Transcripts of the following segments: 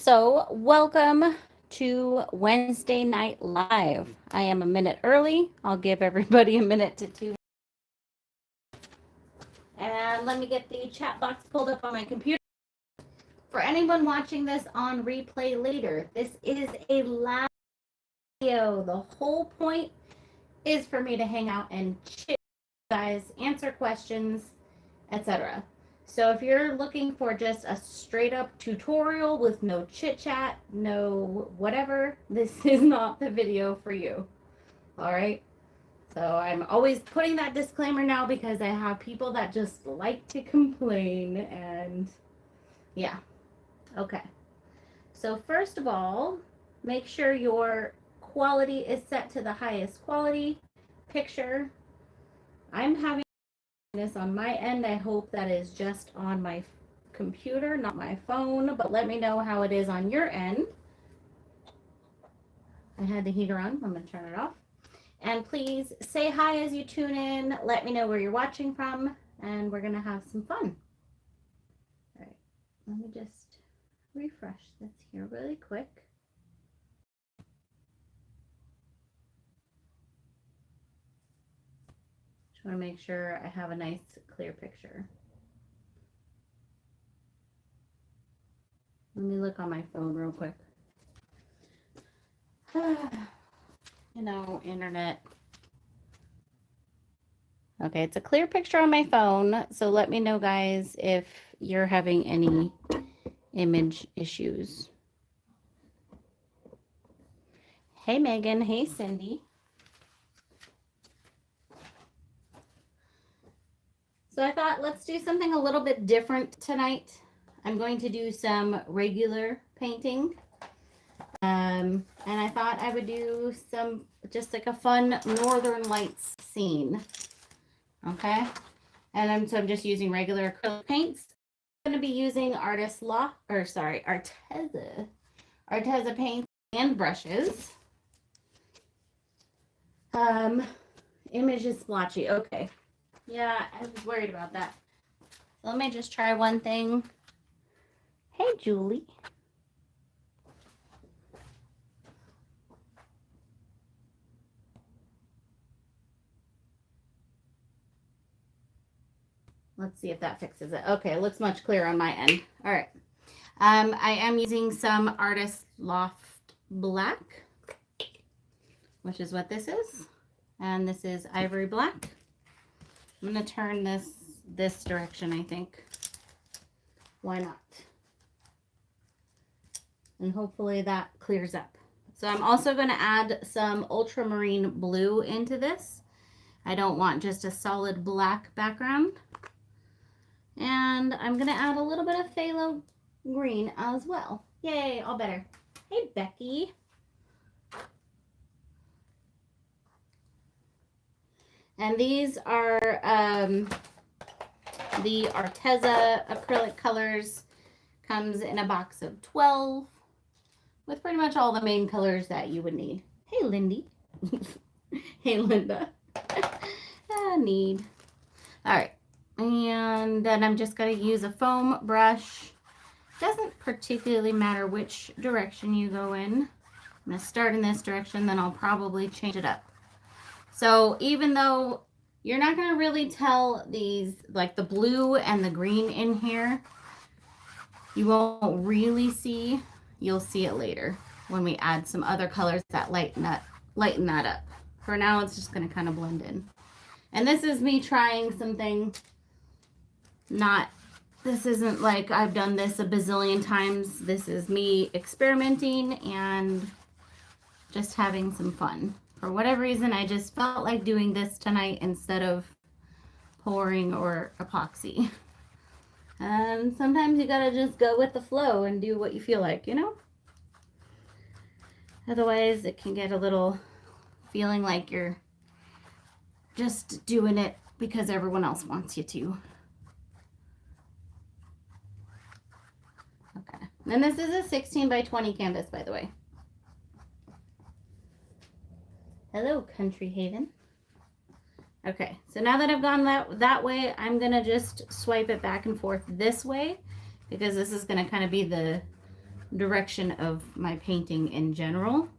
So, welcome to Wednesday Night Live. I am a minute early. I'll give everybody a minute to tune. And let me get the chat box pulled up on my computer. For anyone watching this on replay later, this is a live video. The whole point is for me to hang out and chit, guys, answer questions, etc. So if you're looking for just a straight up tutorial with no chit chat, no whatever, this is not the video for you. All right. So I'm always putting that disclaimer now because I have people that just like to complain and yeah. Okay. So first of all, make sure your quality is set to the highest quality picture. I'm having this on my end. I hope that is just on my computer, not my phone, but let me know how it is on your end. I had the heater on. I'm going to turn it off. And please say hi as you tune in. Let me know where you're watching from, and we're going to have some fun. All right. Let me just refresh this here really quick. Just want to make sure I have a nice clear picture. Let me look on my phone real quick. You know, internet. Okay, it's a clear picture on my phone. So let me know, guys, if you're having any image issues. Hey, Megan. Hey, Cindy. So I thought let's do something a little bit different tonight. I'm going to do some regular painting. And I thought I would do some, just like a fun Northern Lights scene. Okay. And so I'm just using regular acrylic paints. I'm going to be using Arteza paints and brushes. Image is splotchy. Okay. Yeah, I was worried about that. So let me just try one thing. Hey, Julie. Let's see if that fixes it. Okay, it looks much clearer on my end. All right. I am using some Artist Loft Black, which is what this is. And this is Ivory Black. I'm going to turn this direction, I think. Why not? And hopefully that clears up. So I'm also going to add some ultramarine blue into this. I don't want just a solid black background. And I'm going to add a little bit of phthalo green as well. Yay, all better. Hey, Becky. And these are the Arteza acrylic colors. Comes in a box of 12 with pretty much all the main colors that you would need. Hey, Lindy. Hey, Linda. Need. All right. And then I'm just going to use a foam brush. Doesn't particularly matter which direction you go in. I'm going to start in this direction, then I'll probably change it up. So even though you're not going to really tell these, like the blue and the green in here, you won't really see. You'll see it later when we add some other colors that lighten that up. For now, it's just going to kind of blend in. And this is me trying something. This isn't like I've done this a bazillion times. This is me experimenting and just having some fun. For whatever reason, I just felt like doing this tonight instead of pouring or epoxy. And sometimes you gotta just go with the flow and do what you feel like, you know? Otherwise, it can get a little feeling like you're just doing it because everyone else wants you to. Okay. And this is a 16 by 20 canvas, by the way. Hello, Country Haven. Okay, so now that I've gone that way, I'm gonna just swipe it back and forth this way because this is gonna kind of be the direction of my painting in general.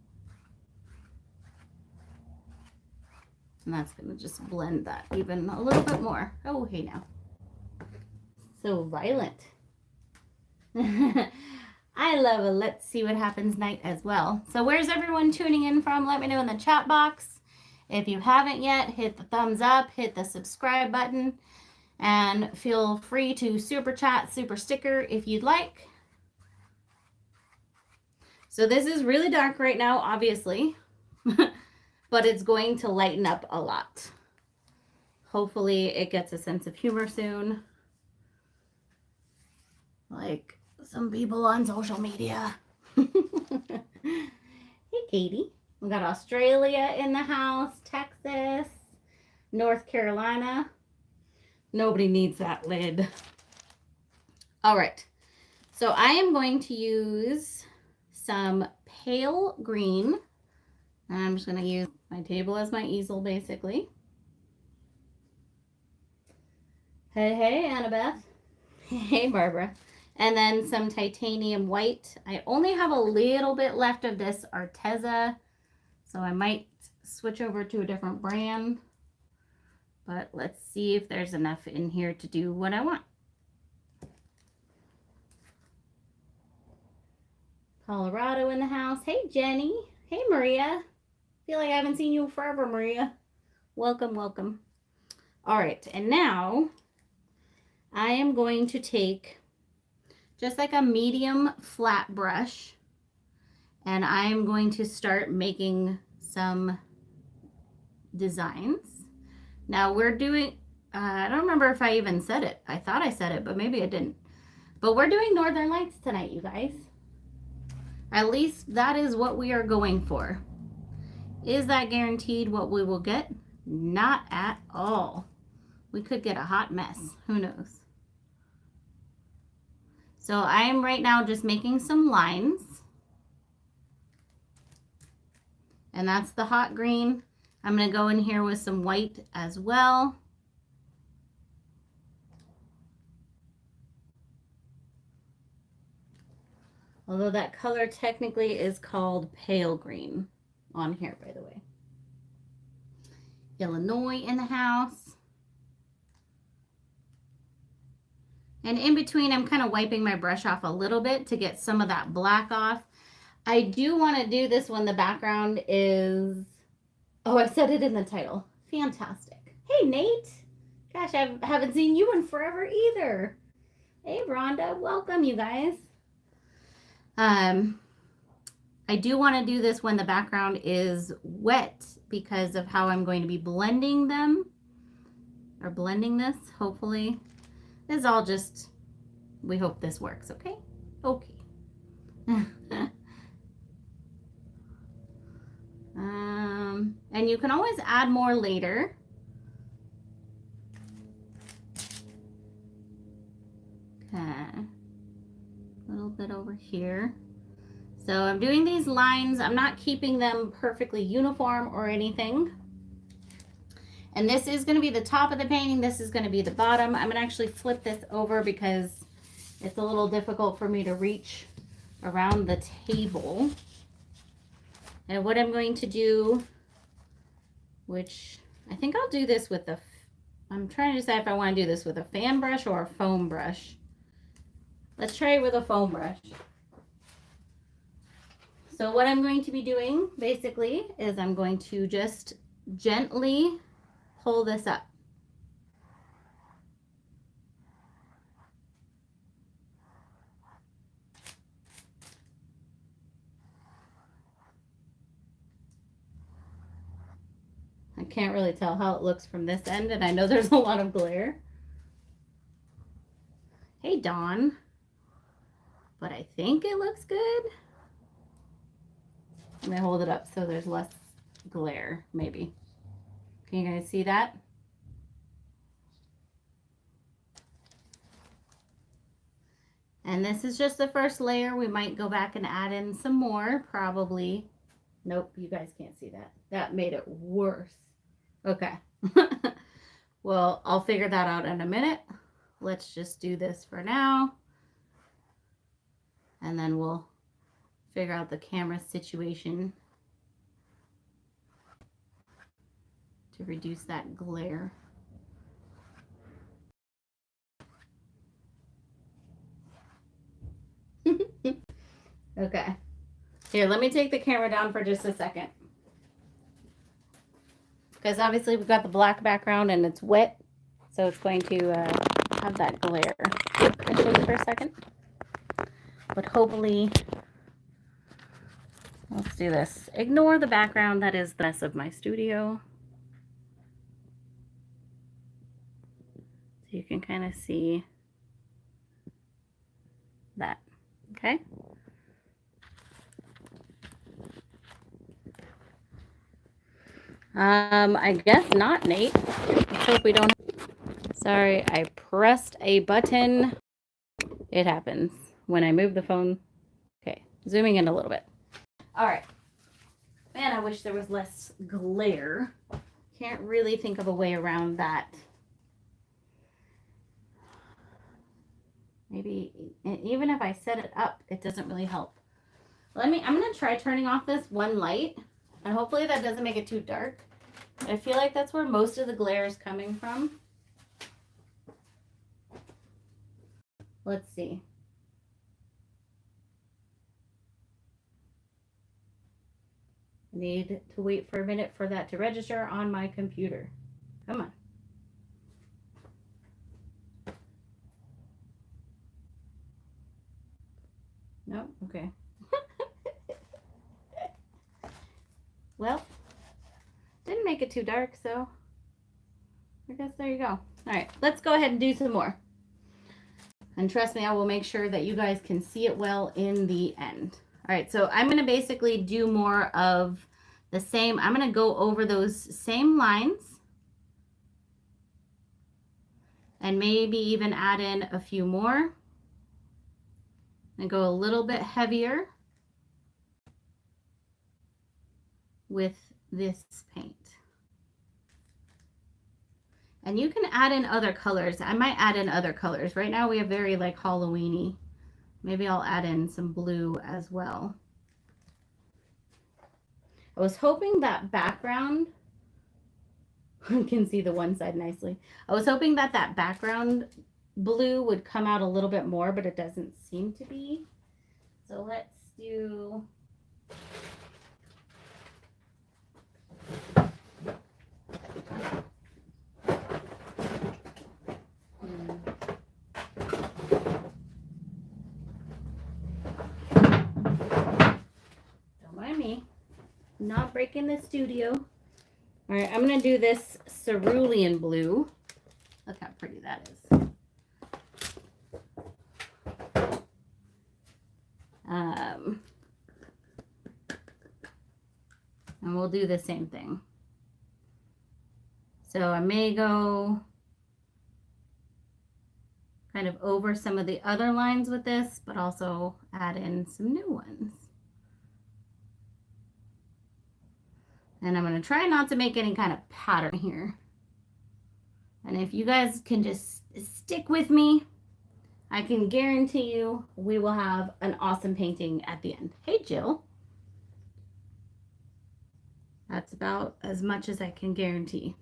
And that's going to just blend that even a little bit more. Oh, hey now. So violent. I love a let's see what happens night as well. So where's everyone tuning in from? Let me know in the chat box. If you haven't yet, hit the thumbs up, hit the subscribe button, and feel free to super chat, super sticker if you'd like. So this is really dark right now, obviously, but it's going to lighten up a lot. Hopefully it gets a sense of humor soon. Like some people on social media. Hey, Katie. We got Australia in the house, Texas, North Carolina. Nobody needs that lid. All right. So I am going to use some pale green. I'm just going to use my table as my easel, basically. Hey, Annabeth. Hey, Barbara. And then some titanium white. I only have a little bit left of this Arteza, so I might switch over to a different brand. But let's see if there's enough in here to do what I want. Colorado in the house. Hey, Jenny. Hey, Maria. Feel like I haven't seen you forever, Maria. Welcome, welcome. All right, and now I am going to take just like a medium flat brush, and I'm going to start making some designs. Now we're doing, I don't remember if I even said it. I thought I said it, but maybe I didn't. But we're doing Northern Lights tonight, you guys. At least that is what we are going for. Is that guaranteed what we will get? Not at all. We could get a hot mess. Who knows? So I'm right now just making some lines. And that's the hot green. I'm going to go in here with some white as well. Although that color technically is called pale green on here, by the way. Illinois in the house. And in between, I'm kind of wiping my brush off a little bit to get some of that black off. I do want to do this when the background is... Oh, I said it in the title. Fantastic. Hey, Nate. Gosh, I haven't seen you in forever either. Hey, Rhonda. Welcome, you guys. I do want to do this when the background is wet because of how I'm going to be blending them. Or blending this, hopefully. This is all just, we hope this works, okay? Okay. And you can always add more later. Okay. A little bit over here. So I'm doing these lines. I'm not keeping them perfectly uniform or anything. And this is going to be the top of the painting. This is going to be the bottom. I'm going to actually flip this over because it's a little difficult for me to reach around the table. And what I'm going to do, which I think I'll do this with a, I'm trying to decide if I want to do this with a fan brush or a foam brush. Let's try it with a foam brush. So what I'm going to be doing basically is I'm going to just gently pull this up. I can't really tell how it looks from this end, and I know there's a lot of glare. Hey, Dawn. But I think it looks good. I'm gonna hold it up so there's less glare, maybe. Can you guys see that? And this is just the first layer. We might go back and add in some more, probably. Nope, you guys can't see that. That made it worse. Okay. Well, I'll figure that out in a minute. Let's just do this for now. And then we'll figure out the camera situation to reduce that glare. Okay. Here, let me take the camera down for just a second. Because obviously we've got the black background and it's wet, so it's going to have that glare. Can I show you for a second? But hopefully, let's do this. Ignore the background, that is the mess of my studio. So you can kind of see that, okay? I guess not, Nate. Let's hope we don't. Sorry, I pressed a button. It happens when I move the phone. Okay, zooming in a little bit. All right. Man, I wish there was less glare. Can't really think of a way around that. Maybe even if I set it up, it doesn't really help. I'm gonna try turning off this one light, and hopefully that doesn't make it too dark. I feel like that's where most of the glare is coming from. Let's see. I need to wait for a minute for that to register on my computer. Come on. No? Okay. Well, didn't make it too dark, so I guess there you go. All right, let's go ahead and do some more. And trust me, I will make sure that you guys can see it well in the end. All right, so I'm going to basically do more of the same. I'm going to go over those same lines and maybe even add in a few more and go a little bit heavier with this paint. And you can add in other colors. I might add in other colors. Right now we have very like Halloween-y. Maybe I'll add in some blue as well. I was hoping that background, I can see the one side nicely. I was hoping that that background blue would come out a little bit more, but it doesn't seem to be. So let's do... me, not breaking the studio. All right, I'm gonna do this cerulean blue. Look how pretty that is. And we'll do the same thing. So I may go kind of over some of the other lines with this, but also add in some new ones. And I'm going to try not to make any kind of pattern here. And if you guys can just stick with me, I can guarantee you we will have an awesome painting at the end. Hey, Jill. That's about as much as I can guarantee.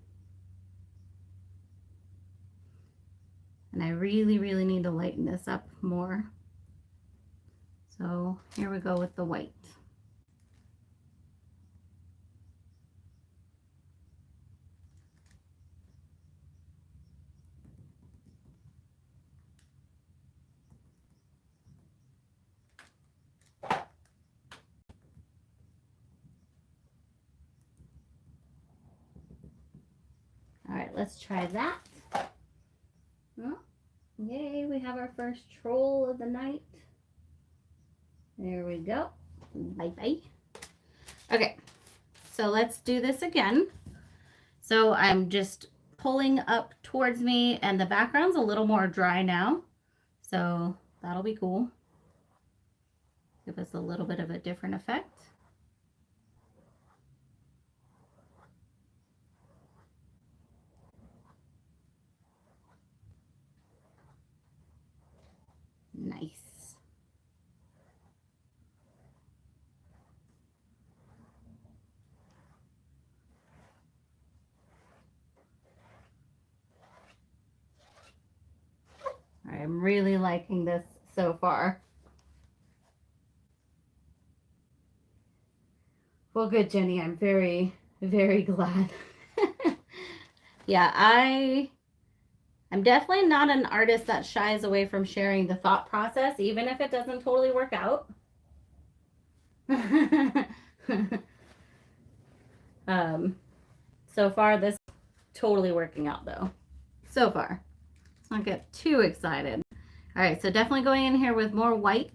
And I really, really need to lighten this up more. So here we go with the white. All right, let's try that. Oh, yay, we have our first troll of the night. There we go. Bye-bye. Okay, so let's do this again. So I'm just pulling up towards me, and the background's a little more dry now. So that'll be cool. Give us a little bit of a different effect. Nice. I'm really liking this so far. Well, good, Jenny. I'm very, very glad. Yeah, I'm definitely not an artist that shies away from sharing the thought process, even if it doesn't totally work out. So far, this is totally working out, though. So far. Let's not get too excited. All right, so definitely going in here with more white.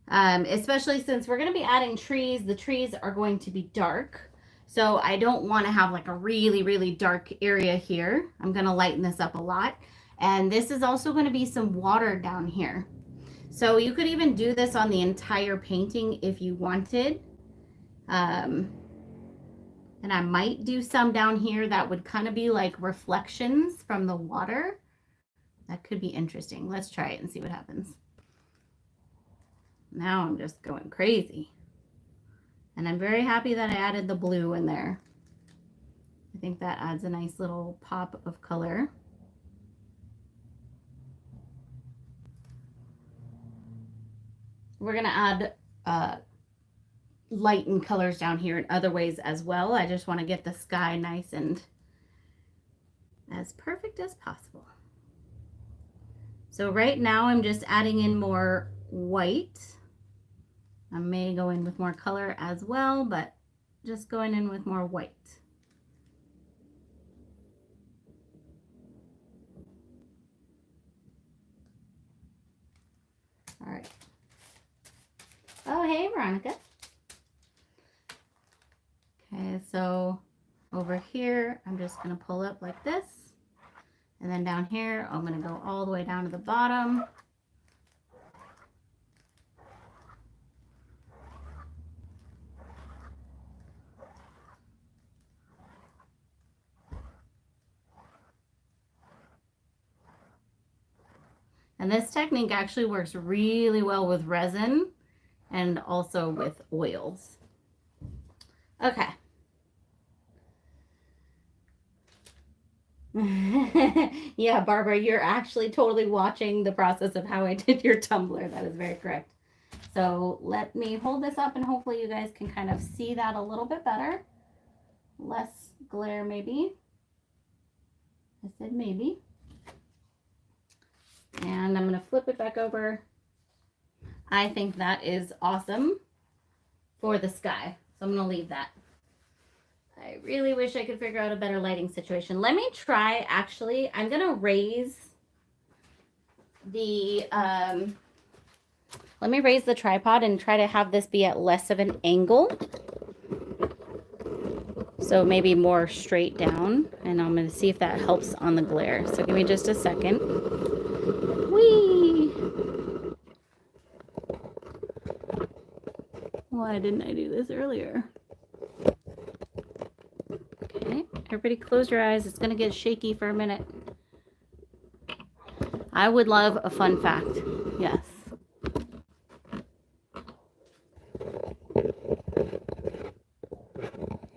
Especially since we're going to be adding trees. The trees are going to be dark. So I don't want to have like a really, really dark area here. I'm going to lighten this up a lot. And this is also going to be some water down here. So you could even do this on the entire painting if you wanted. And I might do some down here that would kind of be like reflections from the water. That could be interesting. Let's try it and see what happens. Now I'm just going crazy. And I'm very happy that I added the blue in there. I think that adds a nice little pop of color. We're going to add light and colors down here in other ways as well. I just want to get the sky nice and as perfect as possible. So right now I'm just adding in more white. I may go in with more color as well, but just going in with more white. All right. Oh, hey, Veronica. Okay, so over here, I'm just going to pull up like this. And then down here, I'm going to go all the way down to the bottom. And this technique actually works really well with resin and also with oils. Okay. Yeah, Barbara, you're actually totally watching the process of how I did your tumbler. That is very correct. So let me hold this up and hopefully you guys can kind of see that a little bit better. Less glare maybe. I said maybe. And I'm going to flip it back over. I think that is awesome for the sky. So I'm going to leave that. I really wish I could figure out a better lighting situation. Let me try, actually, I'm going to raise the, let me raise the tripod and try to have this be at less of an angle. So maybe more straight down. And I'm going to see if that helps on the glare. So give me just a second. Whee! Why didn't I do this earlier? Okay, everybody close your eyes. It's going to get shaky for a minute. I would love a fun fact. Yes.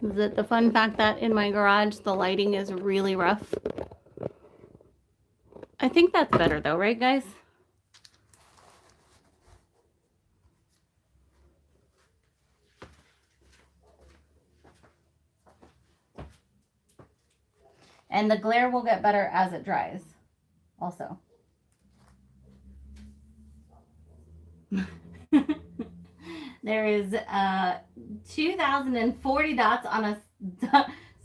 Is it the fun fact that in my garage the lighting is really rough? I think that's better though, right guys? And the glare will get better as it dries also. There is 2,040 dots on a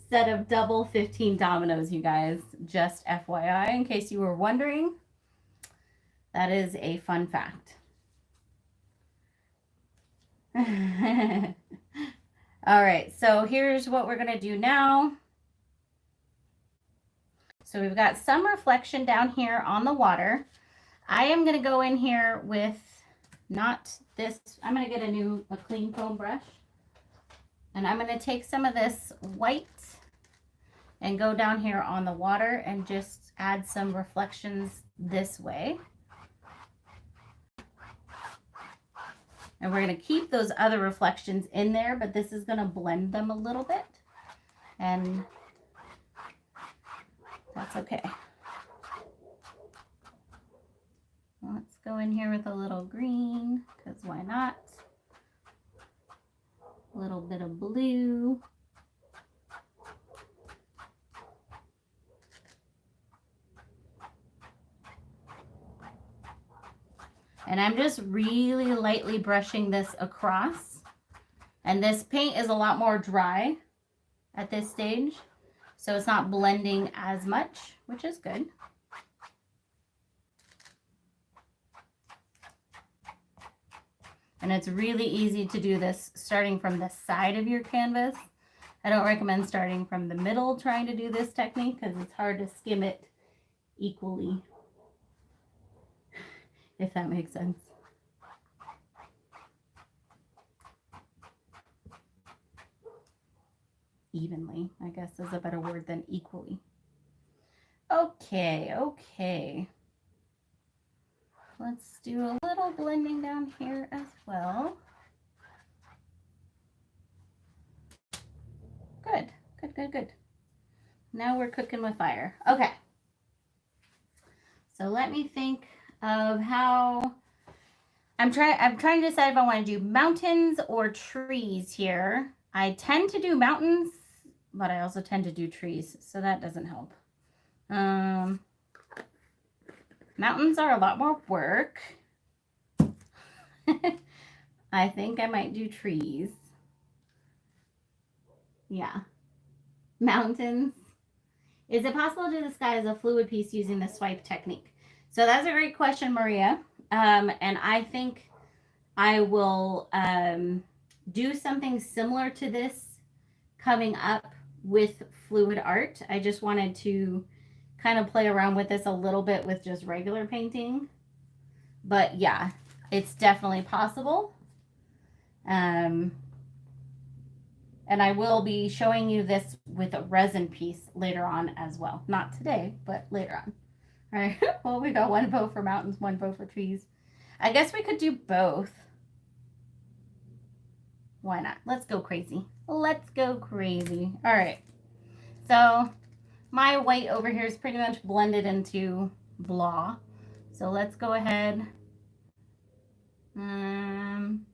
set of double 15 dominoes, you guys. Just FYI, in case you were wondering. That is a fun fact. All right, so here's what we're going to do now. So we've got some reflection down here on the water. I am going to go in here with not this. I'm going to get a clean foam brush. And I'm going to take some of this white and go down here on the water and just add some reflections this way. And we're going to keep those other reflections in there, but this is going to blend them a little bit. And That's okay. Let's go in here with a little green, because why not? A little bit of blue. And I'm just really lightly brushing this across. And this paint is a lot more dry at this stage, so it's not blending as much, which is good. And it's really easy to do this starting from the side of your canvas. I don't recommend starting from the middle trying to do this technique because it's hard to skim it equally, if that makes sense. Evenly, I guess, is a better word than equally. Okay, okay. Let's do a little blending down here as well. Good, good, good, good. Now we're cooking with fire. Okay. So let me think of how I'm trying to decide if I want to do mountains or trees here. I tend to do mountains, but I also tend to do trees, so that doesn't help. Mountains are a lot more work. I think I might do trees. Yeah. Mountains. Is it possible to do the sky as a fluid piece using the swipe technique? So that's a great question, Maria. And I think I will do something similar to this coming up with fluid art. I just wanted to kind of play around with this a little bit with just regular painting. But yeah, it's definitely possible. And I will be showing you this with a resin piece later on as well. Not today, but later on. All right, well, we got one vote for mountains, one vote for trees. I guess we could do both. Why not? Let's go crazy. Let's go crazy. All right, so my white over here is pretty much blended into blah. So let's go ahead and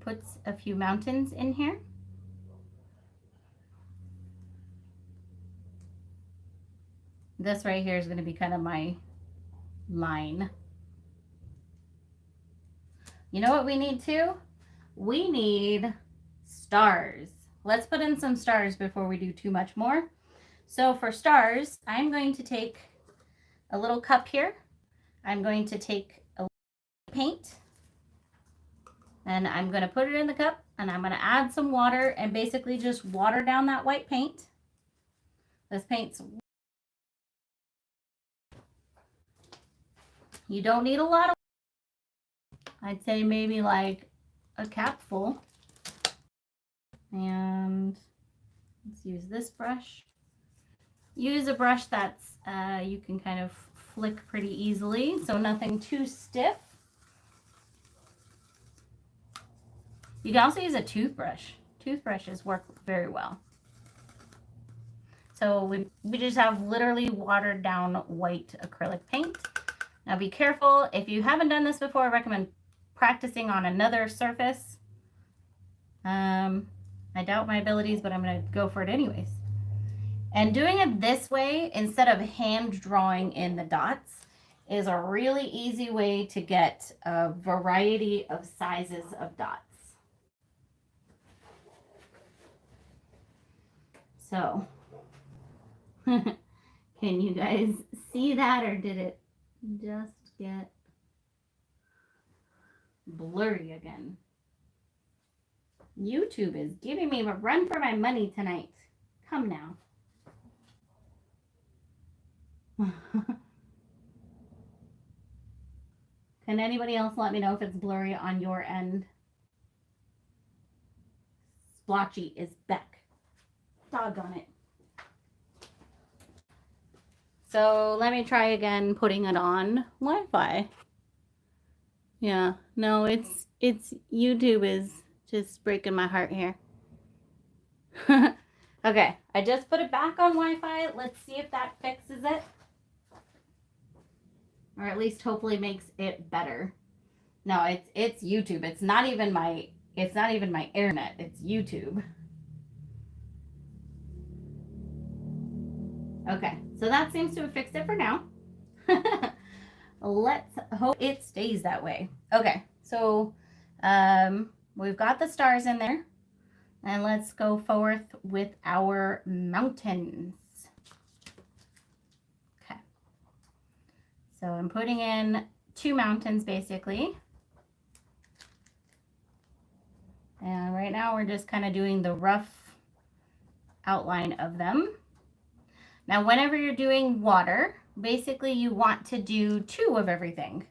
put a few mountains in here. This right here is going to be kind of my line. You know what we need too? We need stars. Let's put in some stars before we do too much more. So for stars, I'm going to take a little cup here. I'm going to take a little paint and I'm going to put it in the cup and I'm going to add some water and basically just water down that white paint. This paint's, you don't need a lot of, I'd say maybe like a capful. And let's use this brush. Use a brush that's you can kind of flick pretty easily, so nothing too stiff. You can also use a toothbrush. Toothbrushes work very well. So we just have literally watered down white acrylic paint. Now be careful, if you haven't done this before, I recommend practicing on another surface. I doubt my abilities, but I'm going to go for it anyways. And doing it this way, instead of hand drawing in the dots, is a really easy way to get a variety of sizes of dots. So, can you guys see that, or did it just get blurry again? YouTube is giving me a run for my money tonight. Come now. Can anybody else let me know if it's blurry on your end? Splotchy is back. Doggone it. So let me try again putting it on Wi-Fi. Yeah, no, it's YouTube is just breaking my heart here. Okay, I just put it back on Wi-Fi. Let's see if that fixes it. Or at least hopefully makes it better. No, it's YouTube. It's not even my internet. It's YouTube. Okay, so that seems to have fixed it for now. Let's hope it stays that way. Okay, so we've got the stars in there. And let's go forth with our mountains. Okay. So I'm putting in 2 mountains basically. And right now we're just kind of doing the rough outline of them. Now, whenever you're doing water, basically you want to do 2 of everything.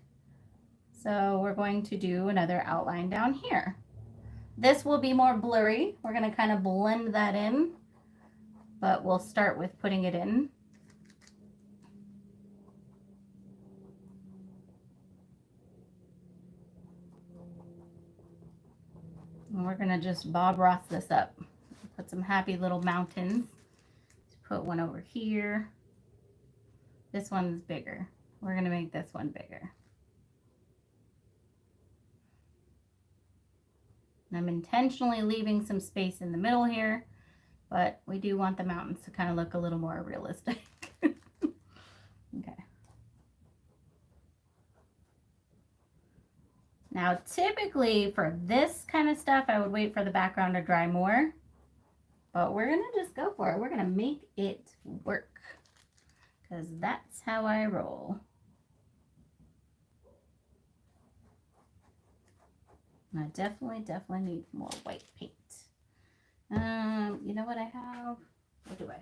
So we're going to do another outline down here. This will be more blurry. We're going to kind of blend that in, but we'll start with putting it in. And we're going to just Bob Ross this up. Put some happy little mountains. Put one over here. This one's bigger. We're going to make this one bigger. And I'm intentionally leaving some space in the middle here, but we do want the mountains to kind of look a little more realistic. Okay. Now, typically for this kind of stuff, I would wait for the background to dry more, but we're going to just go for it. We're going to make it work because that's how I roll. And I definitely need more white paint. You know what I have? What do I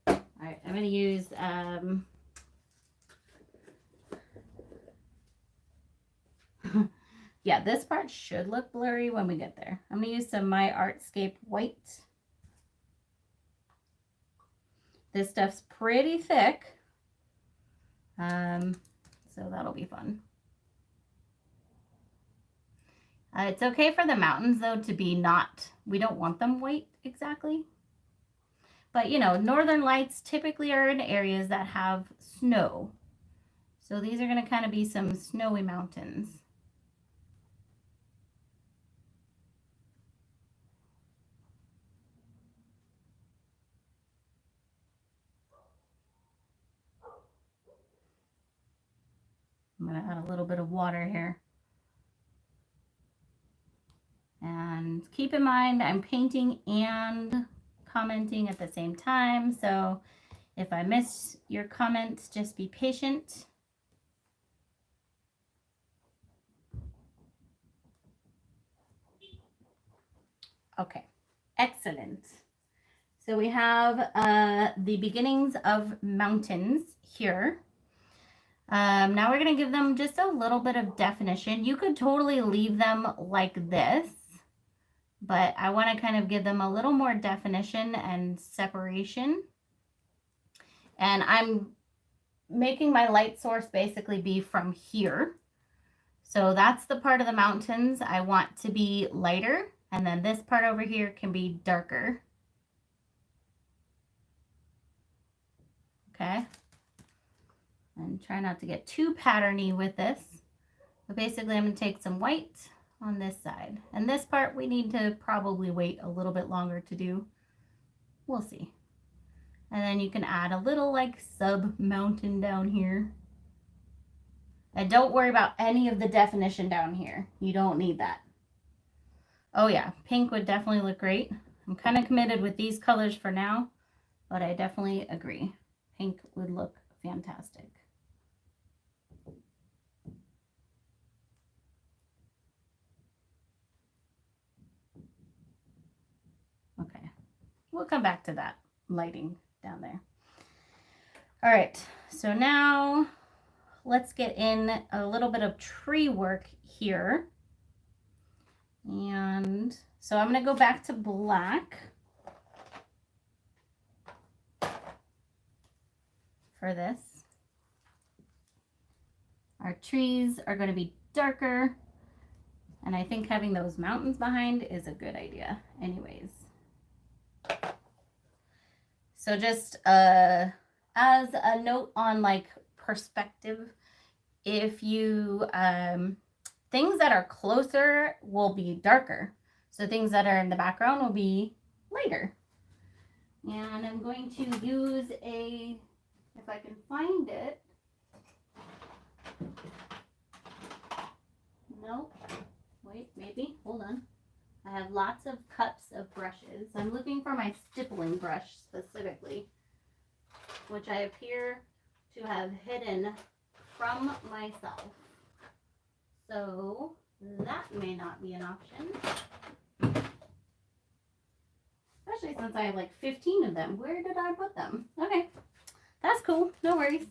have? All right, I'm going to use yeah, this part should look blurry when we get there. I'm going to use some My Artscape white. This stuff's pretty thick, so that'll be fun. It's okay for the mountains, though, to be not, we don't want them white exactly. But, you know, northern lights typically are in areas that have snow. So these are going to kind of be some snowy mountains. I'm going to add a little bit of water here. And keep in mind, I'm painting and commenting at the same time. So if I miss your comments, just be patient. Okay, excellent. So we have the beginnings of mountains here. Now we're going to give them just a little bit of definition. You could totally leave them like this, but I want to kind of give them a little more definition and separation. And I'm making my light source basically be from here. So that's the part of the mountains I want to be lighter. And then this part over here can be darker. Okay. And try not to get too patterny with this. But basically I'm going to take some white on this side. And this part we need to probably wait a little bit longer to do. We'll see. And then you can add a little like sub mountain down here. And don't worry about any of the definition down here. You don't need that. Oh yeah, pink would definitely look great. I'm kind of committed with these colors for now, but I definitely agree. Pink would look fantastic. Okay, we'll come back to that lighting down there. All right, so now let's get in a little bit of tree work here. And so I'm going to go back to black for this. Our trees are going to be darker. And I think having those mountains behind is a good idea anyways. So just as a note on like perspective, if you, things that are closer will be darker. So things that are in the background will be lighter. And I'm going to use a, if I can find it. Nope. Wait, maybe. Hold on. I have lots of cups of brushes. I'm looking for my stippling brush specifically, which I appear to have hidden from myself. So that may not be an option. Especially since I have like 15 of them. Where did I put them? Okay, that's cool. No worries.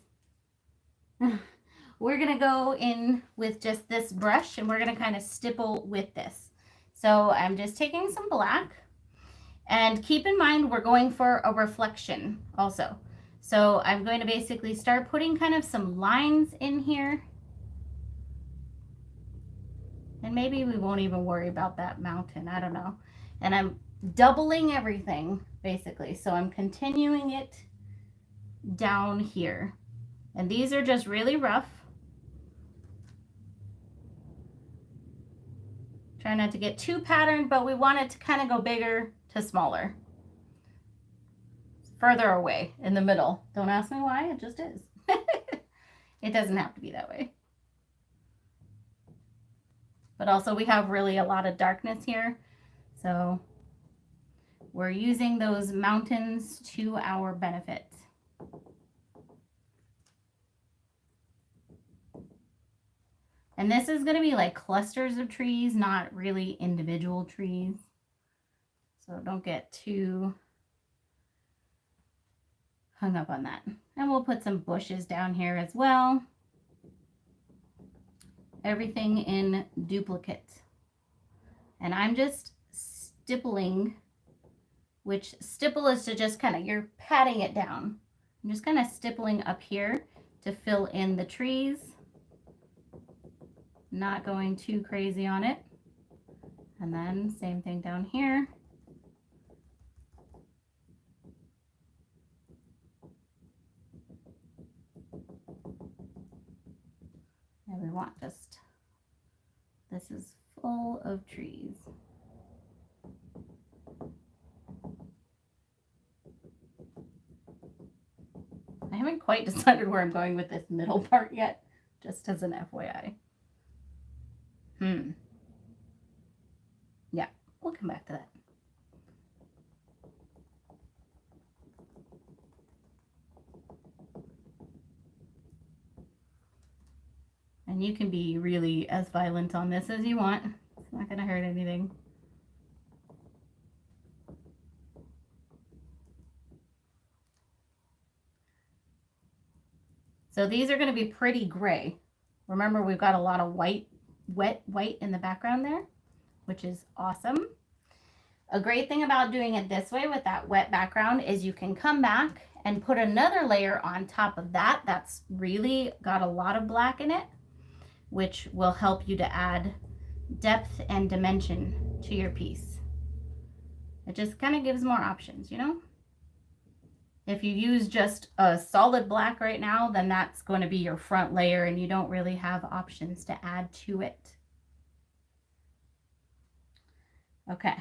We're going to go in with just this brush and we're going to kind of stipple with this. So I'm just taking some black, and keep in mind we're going for a reflection also. So I'm going to basically start putting kind of some lines in here. And maybe we won't even worry about that mountain. I don't know. And I'm doubling everything basically. So I'm continuing it down here. And these are just really rough. Try not to get too patterned, but we want it to kind of go bigger to smaller. Further away in the middle. Don't ask me why, it just is. It doesn't have to be that way. But also we have really a lot of darkness here. So we're using those mountains to our benefit. And this is going to be like clusters of trees, not really individual trees. So don't get too hung up on that. And we'll put some bushes down here as well. Everything in duplicate. And I'm just stippling, which stipple is to just kind of, you're patting it down. I'm just kind of stippling up here to fill in the trees. Not going too crazy on it. And then same thing down here. And we want just, this is full of trees. I haven't quite decided where I'm going with this middle part yet, just as an FYI. Yeah, we'll come back to that. And you can be really as violent on this as you want. It's not going to hurt anything. So these are going to be pretty gray. Remember, we've got a lot of white, wet white in the background there, which is awesome. A great thing about doing it this way with that wet background is you can come back and put another layer on top of that that's really got a lot of black in it, which will help you to add depth and dimension to your piece. It just kind of gives more options, you know? If you use just a solid black right now, then that's going to be your front layer and you don't really have options to add to it. Okay.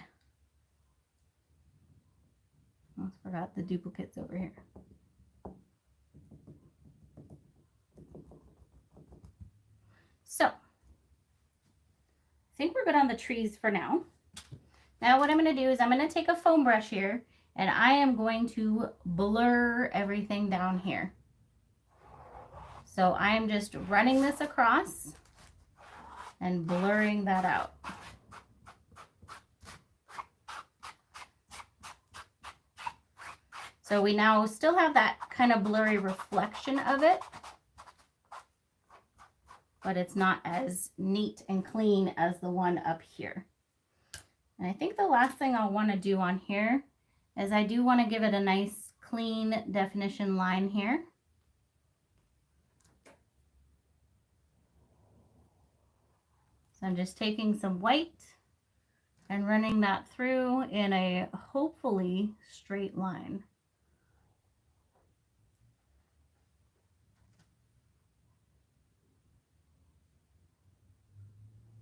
Almost forgot the duplicates over here. So, I think we're good on the trees for now. Now what I'm going to do is I'm going to take a foam brush here and I am going to blur everything down here. So I'm just running this across and blurring that out. So we now still have that kind of blurry reflection of it, but it's not as neat and clean as the one up here. And I think the last thing I'll want to do on here is I do want to give it a nice clean definition line here. So So I'm just taking some white and running that through in a hopefully straight line.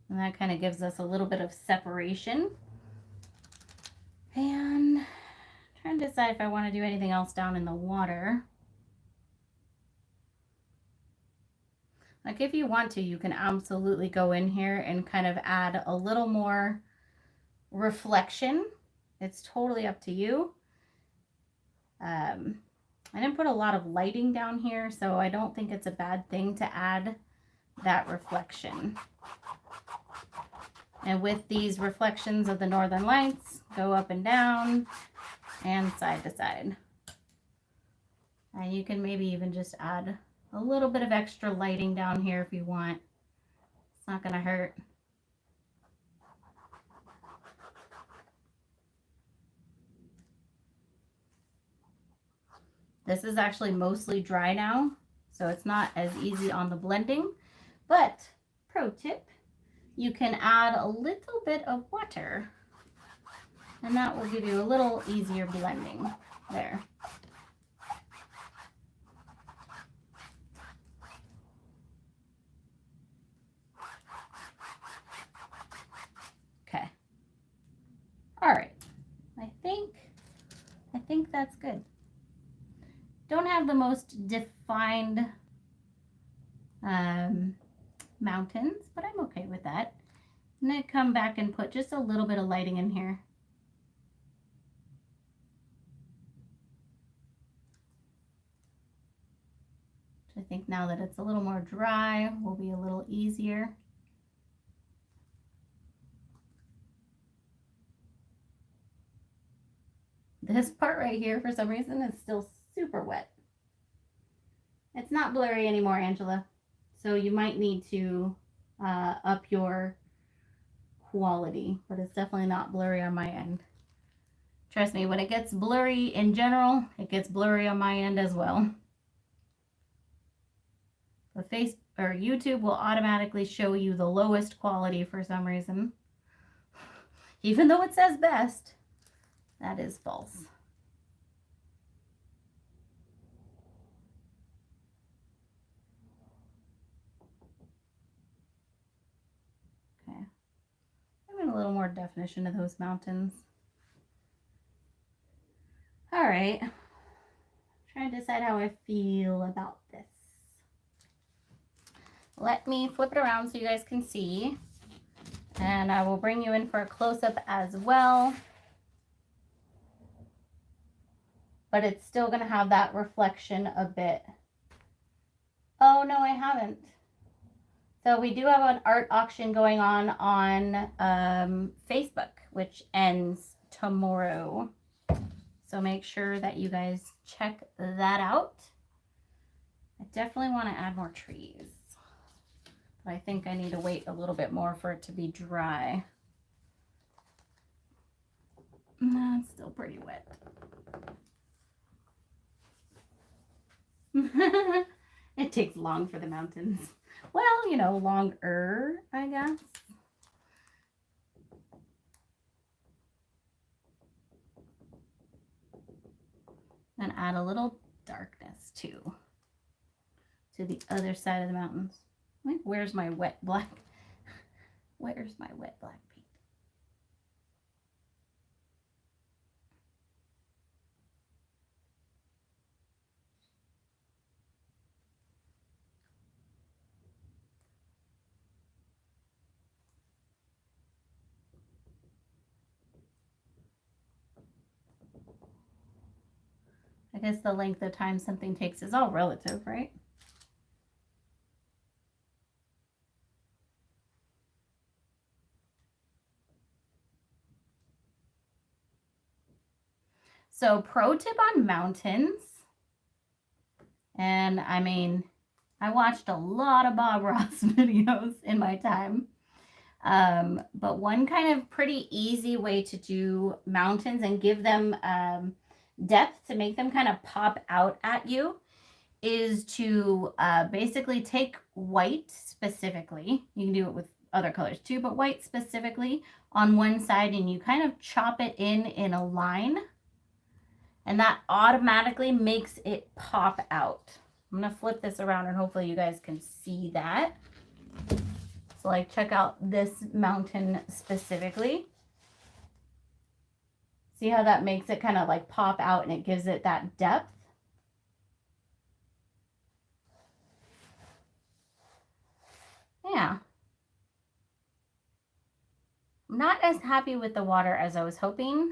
And that kind of gives us a little bit of separation. And I'm trying to decide if I want to do anything else down in the water. Like if you want to, you can absolutely go in here and kind of add a little more reflection. It's totally up to you. I didn't put a lot of lighting down here, so I don't think it's a bad thing to add that reflection. And with these reflections of the northern lights, go up and down and side to side. And you can maybe even just add a little bit of extra lighting down here if you want. It's not going to hurt. This is actually mostly dry now, so it's not as easy on the blending. But pro tip, you can add a little bit of water, and that will give you a little easier blending there. Okay. All right. I think that's good. Don't have the most defined mountains, but I'm okay with that. I'm going to come back and put just a little bit of lighting in here. I think now that it's a little more dry, will be a little easier. This part right here, for some reason, is still super wet. It's not blurry anymore, Angela. So you might need to up your quality, but it's definitely not blurry on my end. Trust me, when it gets blurry in general, it gets blurry on my end as well. The YouTube will automatically show you the lowest quality for some reason. Even though it says best, that is false. Okay. Having a little more definition of those mountains. All right. Trying to decide how I feel about this. Let me flip it around so you guys can see. And I will bring you in for a close-up as well. But it's still going to have that reflection a bit. Oh, no, I haven't. So we do have an art auction going on Facebook, which ends tomorrow. So make sure that you guys check that out. I definitely want to add more trees. But I think I need to wait a little bit more for it to be dry. No, it's still pretty wet. It takes long for the mountains. Well, you know, longer, I guess. And add a little darkness too to the other side of the mountains. Like, where's my wet black? Where's my wet black paint? I guess the length of time something takes is all relative, right? So pro tip on mountains, and I mean, I watched a lot of Bob Ross videos in my time. But one kind of pretty easy way to do mountains and give them depth to make them kind of pop out at you is to basically take white specifically. You can do it with other colors too, but white specifically on one side, and you kind of chop it in a line, and that automatically makes it pop out. I'm gonna flip this around and hopefully you guys can see that. So like check out this mountain specifically. See how that makes it kind of like pop out and it gives it that depth? Yeah. I'm not as happy with the water as I was hoping.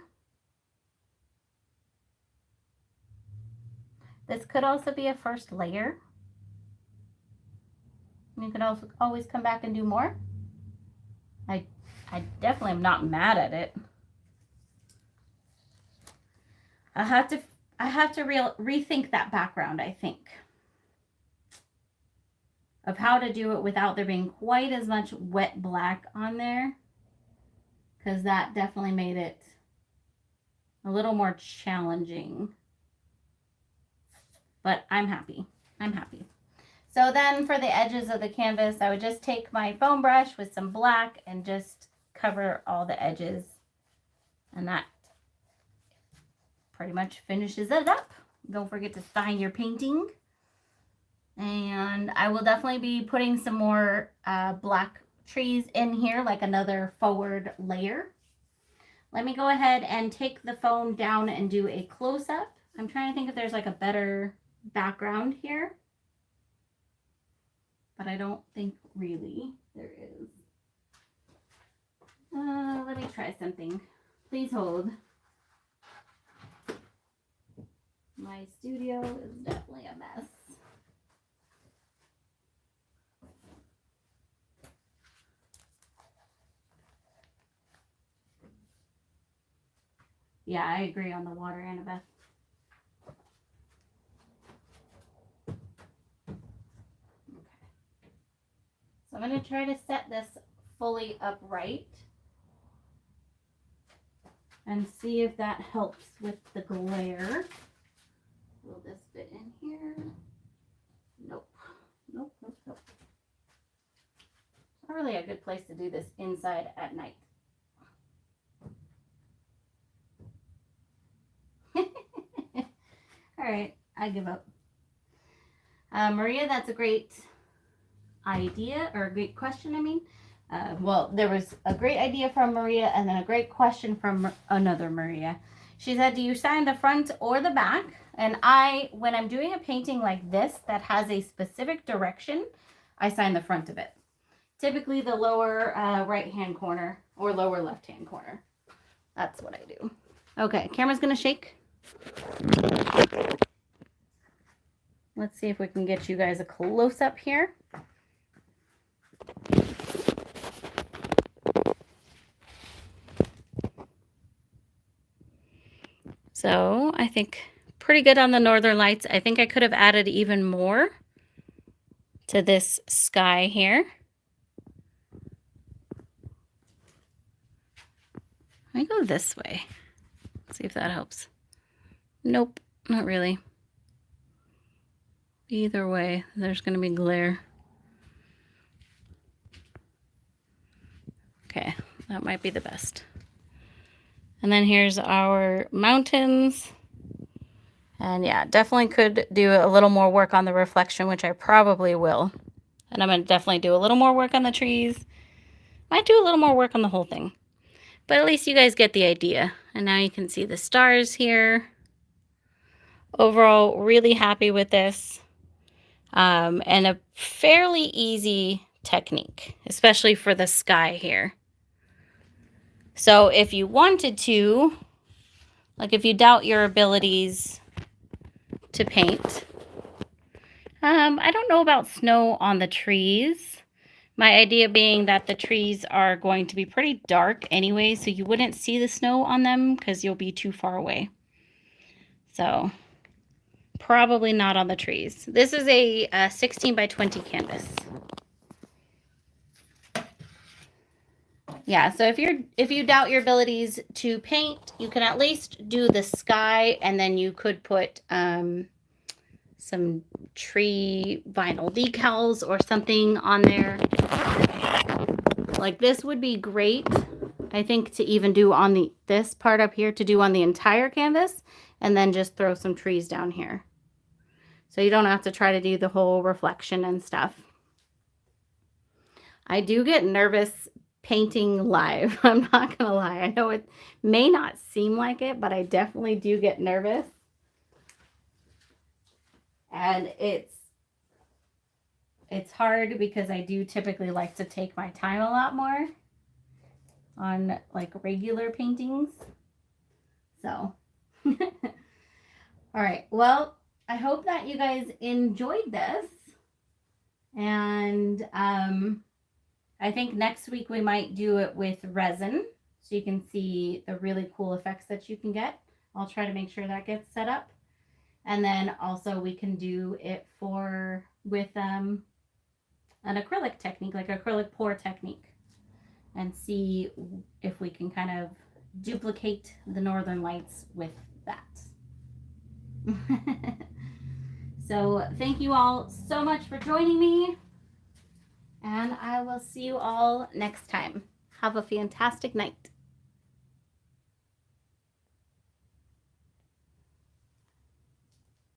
This could also be a first layer. You could also always come back and do more. I definitely am not mad at it. I have to rethink that background, I think, of how to do it without there being quite as much wet black on there, because that definitely made it a little more challenging. But I'm happy. I'm happy. So then for the edges of the canvas, I would just take my foam brush with some black and just cover all the edges. And that pretty much finishes it up. Don't forget to sign your painting. And I will definitely be putting some more black trees in here, like another forward layer. Let me go ahead and take the foam down and do a close-up. I'm trying to think if there's like a better background here, but I don't think really there is. Let me try something. Please hold. My studio is definitely a mess. Yeah, I agree on the water, Annabeth. Okay. So I'm going to try to set this fully upright and see if that helps with the glare. Will this fit in here? Nope. Nope, nope, nope. Not really a good place to do this inside at night. All right, I give up. Maria, that's a great idea, or a great question, I mean. Well, there was a great idea from Maria and then a great question from another Maria. She said, do you sign the front or the back? And when I'm doing a painting like this that has a specific direction, I sign the front of it. Typically the lower right-hand corner or lower left-hand corner. That's what I do. Okay, camera's gonna shake. Let's see if we can get you guys a close-up here. So I think pretty good on the northern lights. I think I could have added even more to this sky here. Let me go this way. See if that helps. Nope, not really. Either way, there's going to be glare. Okay, that might be the best. And then here's our mountains. And yeah, definitely could do a little more work on the reflection, which I probably will. And I'm going to definitely do a little more work on the trees. Might do a little more work on the whole thing. But at least you guys get the idea. And now you can see the stars here. Overall, really happy with this. And a fairly easy technique, especially for the sky here. So if you wanted to, like if you doubt your abilities to paint, I don't know about snow on the trees. My idea being that the trees are going to be pretty dark anyway, so you wouldn't see the snow on them because you'll be too far away. So probably not on the trees. This is a 16 by 20 canvas. Yeah, so if you doubt your abilities to paint, you can at least do the sky, and then you could put some tree vinyl decals or something on there. Like this would be great, I think, to even do on this part up here, to do on the entire canvas, and then just throw some trees down here. So you don't have to try to do the whole reflection and stuff. I do get nervous painting live. I'm not gonna lie. I know it may not seem like it, but I definitely do get nervous. And it's hard because I do typically like to take my time a lot more on like regular paintings. So, all right. Well, I hope that you guys enjoyed this. And I think next week we might do it with resin so you can see the really cool effects that you can get. I'll try to make sure that gets set up. And then also we can do it with an acrylic technique, like acrylic pour technique, and see if we can kind of duplicate the Northern Lights with that. So thank you all so much for joining me, and I will see you all next time. Have a fantastic night.